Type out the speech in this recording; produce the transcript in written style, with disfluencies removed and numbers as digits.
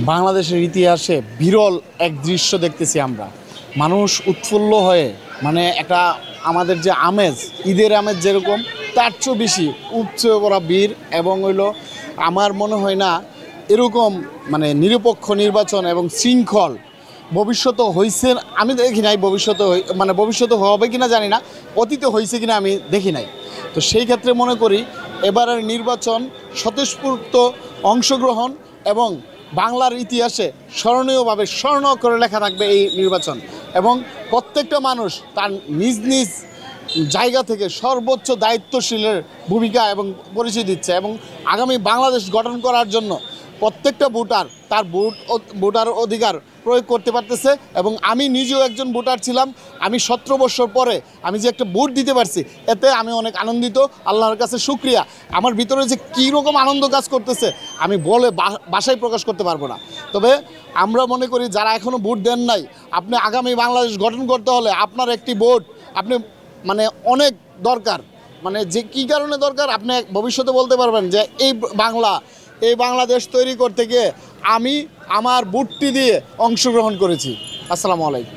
বাংলাদেশের ইতিহাসে বিরল এক দৃশ্য দেখতেছি আমরা। মানুষ উৎফুল্ল হয়ে মানে একটা আমাদের যে আমেজ, ঈদের আমেজ যেরকম তার চেয়েও বেশি উপচে পড়া বীর এবং হইলো আমার মনে হয় না এরকম মানে নিরপেক্ষ নির্বাচন এবং শৃঙ্খল ভবিষ্যতে হয়েছে। আমি দেখি নাই ভবিষ্যতে মানে ভবিষ্যতে হবে কিনা জানি না, অতীতে হয়েছে কিনা আমি দেখি নাই। তো সেই ক্ষেত্রে মনে করি এবারের নির্বাচন স্বতঃস্ফূর্ত অংশগ্রহণ এবং বাংলার ইতিহাসে স্মরণীয়ভাবে স্বর্ণ করে লেখা থাকবে এই নির্বাচন। এবং প্রত্যেকটা মানুষ তার নিজ নিজ জায়গা থেকে সর্বোচ্চ দায়িত্বশীলের ভূমিকা এবং পরিচয় দিচ্ছে এবং আগামী বাংলাদেশ গঠন করার জন্য প্রত্যেকটা ভোটার তার ভোটার অধিকার প্রয়োগ করতে পারতেছে। এবং আমি নিজেও একজন ভোটার ছিলাম। আমি 17 বছর পরে আমি যে একটা ভোট দিতে পারছি, এতে আমি অনেক আনন্দিত। আল্লাহর কাছে শুকরিয়া। আমার ভিতরে যে কীরকম আনন্দ কাজ করতেছে আমি বলে ভাষায় প্রকাশ করতে পারবো না। তবে আমরা মনে করি যারা এখনও ভোট দেন নাই, আপনি আগামী বাংলাদেশ গঠন করতে হলে আপনার একটি ভোট আপনি মানে অনেক দরকার। মানে যে কী কারণে দরকার আপনি ভবিষ্যতে বলতে পারবেন যে এই বাংলাদেশ তৈরি করতে গিয়ে আমি আমার ভোটটি দিয়ে অংশগ্রহণ করেছি। আসসালামু আলাইকুম।